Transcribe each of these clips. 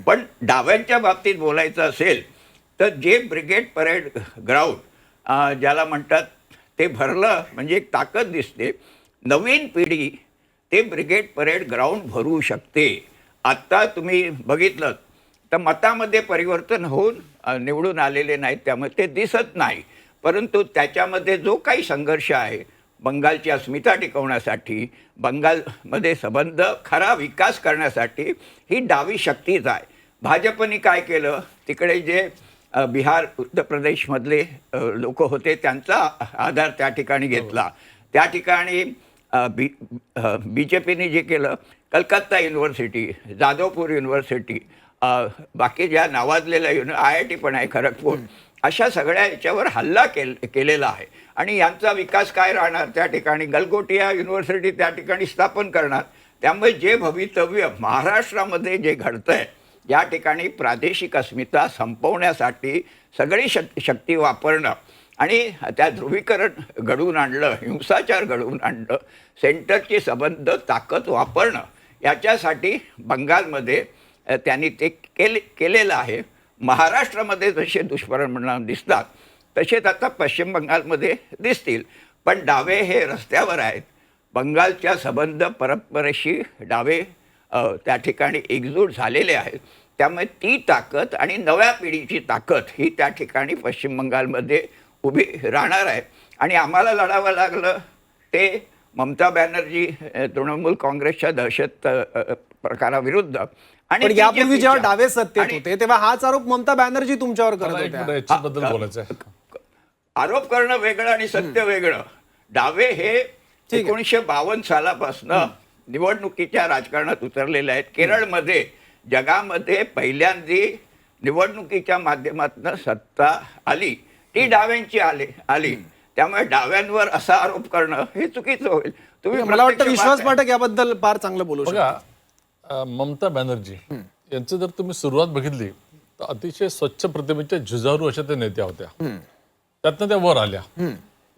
पण डाव्यांच्या बाबतीत बोलायचं असेल तर जे ब्रिगेड परेड ग्राउंड ज्याला म्हणतात ते भरलं म्हणजे एक ताकद दिसते. नवीन पिढी ते ब्रिगेड परेड ग्राउंड भरू शकते. आत्ता तुम्ही बघितलं तर मतामध्ये परिवर्तन होऊन निवडून आलेले नाहीत, त्यामुळे ते दिसत नाही. परंतु त्याच्यामध्ये जो काही संघर्ष आहे बंगालची अस्मिता टिकवण्यासाठी, बंगालमध्ये संबंध खरा विकास करण्यासाठी ही डावी शक्तीच आहे. भाजपने काय केलं, तिकडे जे बिहार उत्तर प्रदेशमधले लोक होते त्यांचा आधार त्या ठिकाणी घेतला. त्या ठिकाणी बी जे पीने जे केलं, कलकत्ता युनिव्हर्सिटी, जाधवपूर युनिव्हर्सिटी, बाकी ज्या नावाजलेल्या IIT पण आहे, खरगपूर, अशा सगळ्या याच्यावर हल्ला केलेला आहे. आणि यांचा विकास काय राहणार, त्या ठिकाणी गलगोटिया युनिव्हर्सिटी त्या ठिकाणी स्थापन करणार. त्यामुळे जे भवितव्य महाराष्ट्रामध्ये जे घडतंय, या ठिकाणी प्रादेशिक अस्मिता संपवण्यासाठी सगळी शक्ती वापरणं आणि त्या ध्रुवीकरण घडवून आणलं, हिंसाचार घडवून आणलं, सेंटरचे संबंध ताकद वापरणं, याच्यासाठी बंगालमध्ये त्यांनी ते केलेलं आहे. महाराष्ट्रामध्ये जसे दुष्परिणाम दिसतात तसेच आता पश्चिम बंगालमध्ये दिसतील. पण डावे हे रस्त्यावर आहेत. बंगालच्या संबंध परंपरेशी डावे त्या ठिकाणी एकजूट झालेले आहेत. त्यामुळे ती ताकद आणि नव्या पिढीची ताकद ही त्या ठिकाणी पश्चिम बंगालमध्ये उभी राहणार आहे. आणि आम्हाला लढावं लागलं ते ममता बॅनर्जी तृणमूल काँग्रेसच्या दहशत प्रकाराविरुद्ध. आणि यापूर्वी जेव्हा डावे सत्तेत होते तेव्हा हाच आरोप ममता बॅनर्जी तुमच्यावर करत होत्या. आरोप करणं वेगळं आणि सत्य वेगळं. डावे हे 1952 सालापासून निवडणुकीच्या राजकारणात उतरलेले आहेत. केरळमध्ये जगामध्ये पहिल्यांदा निवडणुकीच्या माध्यमातून सत्ता आली ती डाव्यांची आली. त्यामुळे डाव्यांवर असा आरोप करणं हे चुकीचं होईल. तुम्ही, मला वाटतं विश्वास पाठक याबद्दल फार चांगलं बोलू शकता. ममता बॅनर्जी यांची जर तुम्ही सुरुवात बघितली तर अतिशय स्वच्छ प्रतिमेच्या झुजारू अशा त्या नेत्या होत्या. त्यातनं त्या वर आल्या.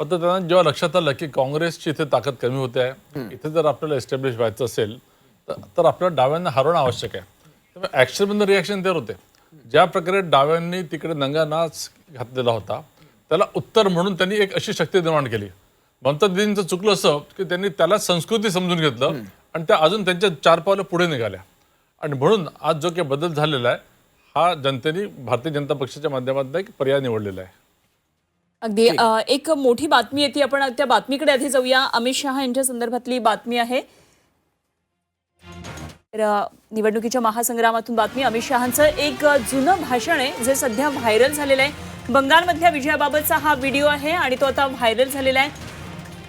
फक्त त्यांना जेव्हा लक्षात आलं की काँग्रेसची इथे ताकद कमी होते आहे, इथे जर आपल्याला एस्टॅब्लिश व्हायचं असेल तर आपल्याला डाव्यांना हरवणं आवश्यक आहे. त्यामुळे ॲक्शनमधून रिॲक्शन तयार होते. ज्या प्रकारे डाव्यांनी तिकडे नंगा नाच घातलेला होता त्याला उत्तर म्हणून त्यांनी एक अशी शक्ती निर्माण केली. ममता दीदींचं चुकलं असं की त्यांनी त्याला संस्कृती समजून घेतलं आणि त्या अजून त्यांच्या 4 पावलं पुढे निघाल्या. आणि म्हणून आज जो काही बदल झालेला आहे हा जनतेने भारतीय जनता पक्षाच्या माध्यमातून एक पर्याय निवडलेला आहे. अगदी एक मोठी बातमी येते, आपण त्या बातमीकडे आधी जाऊया. अमित शहा यांच्या संदर्भातली बातमी आहे. निवडणुकीच्या महासंग्रामातून बातमी. अमित शहांचं एक जुनं भाषण आहे जे सध्या व्हायरल झालेलं आहे. बंगालमधल्या विजयाबाबतचा हा व्हिडिओ आहे आणि तो आता व्हायरल झालेला आहे.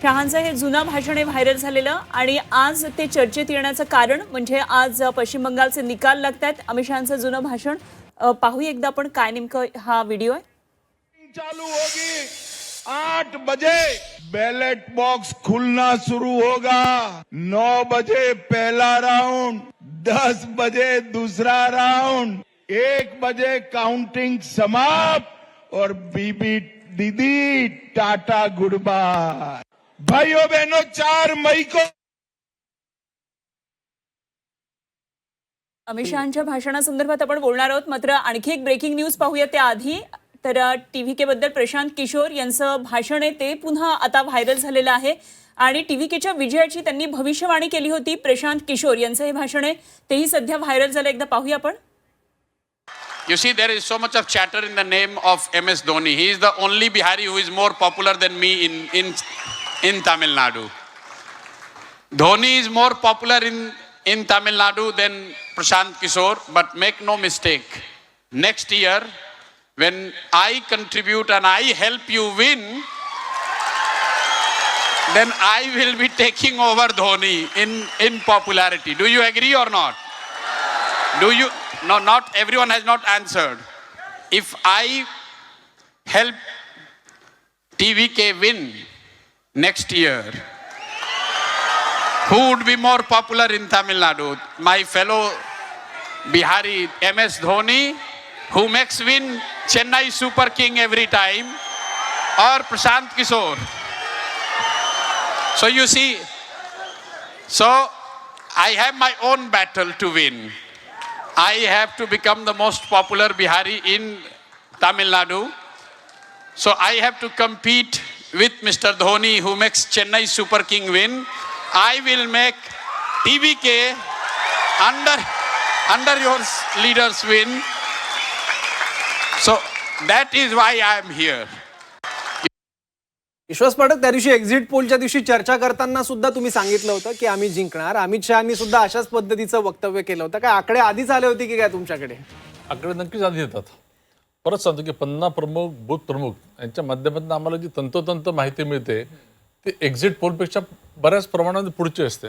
शहांचं हे जुनं भाषण आहे व्हायरल झालेलं आणि आज ते चर्चेत येण्याचं कारण म्हणजे आज पश्चिम बंगालचे निकाल लागत आहेत. अमित शहांचं जुनं भाषण पाहूया एकदा आपण काय नेमकं हा व्हिडिओ आहे. चालू होगी 8 बजे बैलेट बॉक्स खुलना शुरू होगा. 9 बजे पहला राउंड, 10 बजे दूसरा राउंड, 1 बजे काउंटिंग समाप्त और बीबी दीदी टाटा गुड बाय. भाइयों बहनों, 4 मई को अमित शहांच्या भाषणासंदर्भात आपण बोलणार आहोत. मात्र आणखी एक ब्रेकिंग न्यूज पाहूया त्याआधी. तर TVK बद्दल प्रशांत किशोर यांचं भाषण आहे ते पुन्हा आता व्हायरल झालेलं आहे आणि TVKच्या विजयाची त्यांनी भविष्यवाणी केली होती. प्रशांत किशोर यांचं हे भाषण आहे तेही सध्या व्हायरल झालं. एकदा पाहूया आपण. You see, there is so much of chatter in the name of MS Dhoni. He is the only Bihari who is more popular than me in Tamil Nadu. Dhoni is more popular in Tamil Nadu than Prashant Kishore, but make no mistake, next year when I contribute and I help you win, then I will be taking over Dhoni in popularity. Do you agree or not? Do you? No, not everyone has not answered. If I help TVK win next year, who would be more popular in Tamil Nadu? My fellow Bihari MS Dhoni, who makes win Chennai Super King every time, or Prashant Kishore? So you see, so I have my own battle to win. I have to become the most popular Bihari in Tamil Nadu. So I have to compete with Mr. Dhoni, who makes Chennai Super King win. I will make TVK under your leaders win. So that is why I am here. विश्वास पाठक, त्या दिवशी exit पोलच्या दिवशी चर्चा करताना सुद्धा तुम्ही सांगितलं होतं की आम्ही जिंकणार. अमित शहानी सुद्धा अशाच पद्धतीचं वक्तव्य केलं होतं. काय आकडे आधीच आले होते की काय तुमच्याकडे? आकडे नक्कीच आधी येतात. परत सांगतो की 50 प्रमुख बूथ प्रमुख यांच्या माध्यमातून आम्हाला जी तंतोतंत माहिती मिळते ती एक्झिट पोलपेक्षा बऱ्याच प्रमाणात पुढची असते.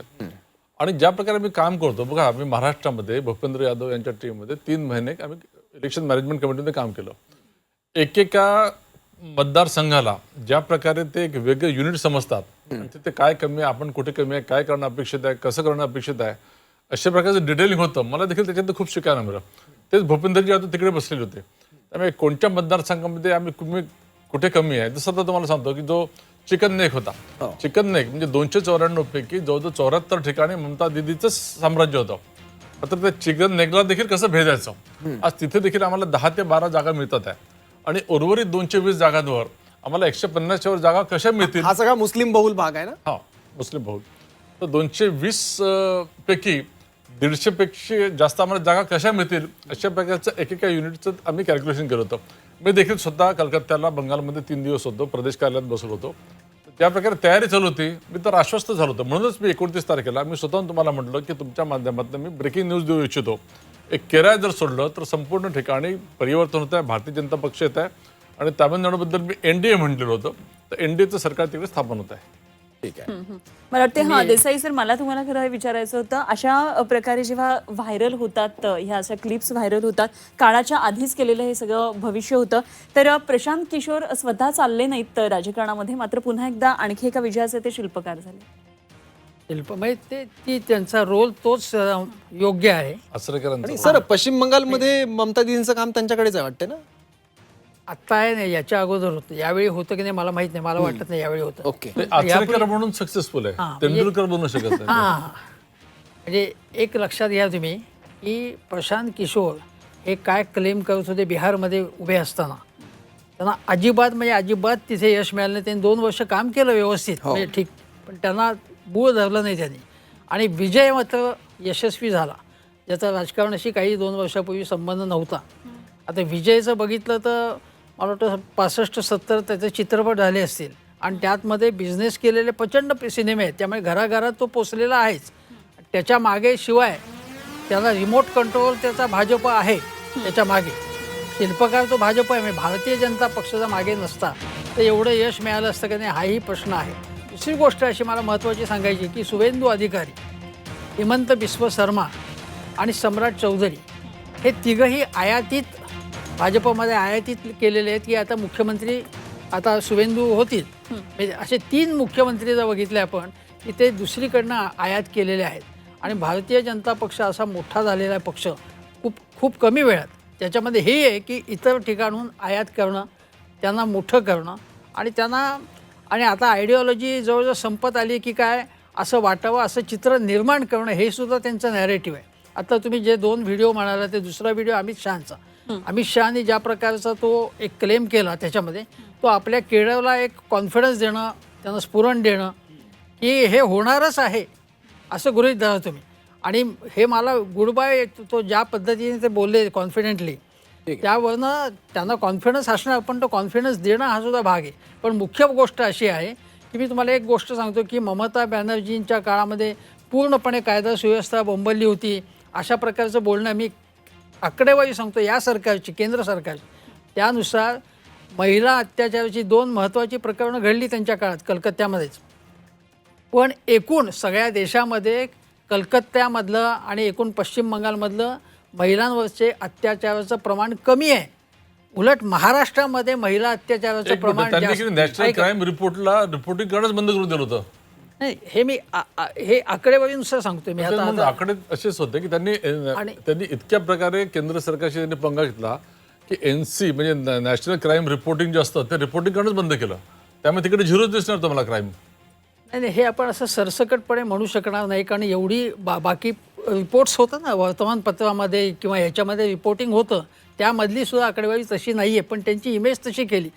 आणि ज्या प्रकारे आम्ही काम करतो बघा, आम्ही महाराष्ट्रामध्ये भूपेंद्र यादव यांच्या टीममध्ये 3 महिने आम्ही इलेक्शन मॅनेजमेंट कमिटीमध्ये काम केलं. एकेका मतदारसंघाला ज्या प्रकारे ते एक वेगळे युनिट समजतात आणि तिथे काय कमी आहे, आपण कुठे कमी आहे, काय करणं अपेक्षित आहे, कसं करणं अपेक्षित आहे, अशा प्रकारचं डिटेलिंग होतं. मला देखील त्याच्यात खूप शिकायला मिळालं. तेच भूपेंद्रजी यादव तिकडे बसलेले होते. त्यामुळे कोणत्या मतदारसंघामध्ये आम्ही कुठे कमी आहे. जसं आता तुम्हाला सांगतो की जो चिकन नेक होता, चिकन नेक म्हणजे 294 पैकी जवळजवळ 74 ठिकाणी ममता दिदीचं साम्राज्य होतं. आता त्या चिकन नेकला देखील कसं भेदायचं, आज तिथे देखील आम्हाला 10 ते 12 जागा मिळतात आहे. आणि उर्वरित 220 जागांवर आम्हाला 150च्या वर जागा कशा मिळतील. हा सगळा मुस्लिम बहुल भाग आहे ना? हा, मुस्लिम बहुल. तर 220 पैकी 150 पेक्षा जास्त आम्हाला जागा कशा मिळतील अशा प्रकारचं एकेका युनिटचं आम्ही कॅल्क्युलेशन केलं होतं. मी देखील स्वतः कलकत्त्याला बंगालमध्ये 3 दिवस होतो, प्रदेश कार्यालयात बसलो होतो. त्या प्रकारे तयारी चालू होती. मी तर आश्वस्त झालो होतो. म्हणूनच मी 29 तारखेला मी स्वतःहून तुम्हाला म्हटलं की तुमच्या माध्यमातून मी ब्रेकिंग न्यूज देऊ इच्छितो. एक केरळ जर सोडलं तर संपूर्ण ठिकाणी परिवर्तन होत आहे. भारतीय जनता पक्ष येत आहे आणि तामिळनाडूबद्दल मी NDA म्हटलेलं होतं, तर NDAचं सरकार तिकडे स्थापन होत आहे. ठीक आहे. मला वाटते देसाई सर, मला तुम्हाला खरं विचारायचं होतं, अशा प्रकारे जेव्हा व्हायरल होतात, ह्या अशा क्लिप्स व्हायरल होतात, काळाच्या आधीच केलेलं हे सगळं भविष्य होतं, तर प्रशांत किशोर स्वतः चालले नाहीत राजकारणामध्ये, मात्र पुन्हा एकदा आणखी एका विजयाचे ते शिल्पकार झाले. म्हणजे ती त्यांचा रोल तोच योग्य आहे. आचरेकरांचं सर, पश्चिम बंगालमध्ये ममता दीदींचं काम त्यांच्याकडेच आहे वाटतं ना? आत्ता आहे नाही, याच्या अगोदर होतं. यावेळी होतं की नाही मला माहित नाही, मला वाटत नाही यावेळी होतं. ओके. ते आचरेकर म्हणून सक्सेसफुल आहे, तेंडुलकर बनू शकत नाही. हां, म्हणजे एक लक्षात घ्या तुम्ही की प्रशांत किशोर हे काय क्लेम करत होते बिहारमध्ये उभे असताना, त्यांना अजिबात तिथे यश मिळालं नाही. त्यांनी 2 वर्ष काम केलं व्यवस्थित, म्हणजे ठीक, पण त्यांना बूळ धरलं नाही त्यांनी. आणि विजय मात्र यशस्वी झाला, ज्याचा राजकारणाशी काही 2 वर्षापूर्वी संबंध नव्हता. आता विजयचं बघितलं तर मला वाटतं 65-70 त्याचे चित्रपट झाले असतील आणि त्यातमध्ये बिझनेस केलेले प्रचंड सिनेमे आहेत. त्यामुळे घराघरात तो पोचलेला आहेच. त्याच्या मागे शिवाय त्याला रिमोट कंट्रोल त्याचा भाजप आहे, त्याच्या मागे शिल्पकार तो भाजप आहे. म्हणजे भारतीय जनता पक्षाचा मागे नसता तर एवढं यश मिळालं असतं का नाही, हाही प्रश्न आहे. दुसरी गोष्ट अशी मला महत्त्वाची सांगायची की शुभेंदू अधिकारी, हेमंत बिस्व शर्मा आणि सम्राट चौधरी हे तिघंही आयातीत, भाजपमध्ये आयातीत केलेले आहेत. की आता मुख्यमंत्री आता शुभेंदू होतील, म्हणजे असे 3 मुख्यमंत्री जर बघितले आपण की ते दुसरीकडनं आयात केलेले आहेत. आणि भारतीय जनता पक्ष असा मोठा झालेला आहे पक्ष खूप कमी वेळात. त्याच्यामध्ये हे आहे की इतर ठिकाणहून आयात करणं, त्यांना मोठं करणं आणि आता आयडिओलॉजी जवळजवळ संपत आली की काय असं वाटावं असं चित्र निर्माण करणं, हे सुद्धा त्यांचं नॅरेटिव्ह आहे. आता तुम्ही जे 2 व्हिडिओ म्हणाला ते दुसरा व्हिडिओ अमित शहाचा, अमित शहाने ज्या प्रकारचा तो एक क्लेम केला त्याच्यामध्ये तो आपल्या केरळला एक कॉन्फिडन्स देणं, त्यांना स्फुरण देणं की हे होणारच आहे असं गृहीत धरा तुम्ही. आणि हे मला गुड बाय तो ज्या पद्धतीने ते बोलले कॉन्फिडेंटली, त्यावरनं त्यांना कॉन्फिडन्स असणार, पण तो कॉन्फिडन्स देणं हा सुद्धा भाग आहे. पण मुख्य गोष्ट अशी आहे की मी तुम्हाला एक गोष्ट सांगतो की ममता बॅनर्जींच्या काळामध्ये पूर्णपणे कायदा सुव्यवस्था बोंबलली होती, अशा प्रकारचं बोलणं मी आकडेवारी सांगतो या सरकारची, केंद्र सरकारची. त्यानुसार महिला अत्याचाराची 2 महत्त्वाची प्रकरणं घडली त्यांच्या काळात कलकत्त्यामध्येच. पण एकूण सगळ्या देशामध्ये कलकत्त्यामधलं आणि एकूण पश्चिम बंगालमधलं महिलांवरचे अत्याचाराचं प्रमाण कमी आहे. उलट महाराष्ट्रामध्ये महिला अत्याचाराचं प्रमाण नॅशनल क्राईम रिपोर्टिंग करणंच बंद करून दिलं होतं. नाही, हे मी हे आकडेवारीनुसार सांगतोय मी. आता आकडे असेच होते की त्यांनी इतक्या प्रकारे केंद्र सरकारशी त्यांनी पंगा घेतला की NC म्हणजे नॅशनल क्राईम रिपोर्टिंग जे असतं ते रिपोर्टिंग करणंच बंद केलं. त्यामुळे तिकडे 0 दिसणार तुम्हाला क्राईम. नाही, हे आपण असं सरसकटपणे म्हणू शकणार नाही, कारण एवढी बाकी रिपोर्ट्स होतं ना वर्तमानपत्रामध्ये किंवा ह्याच्यामध्ये रिपोर्टिंग होतं, त्यामधली सुद्धा आकडेवारी तशी नाही आहे, पण त्यांची इमेज तशी केली.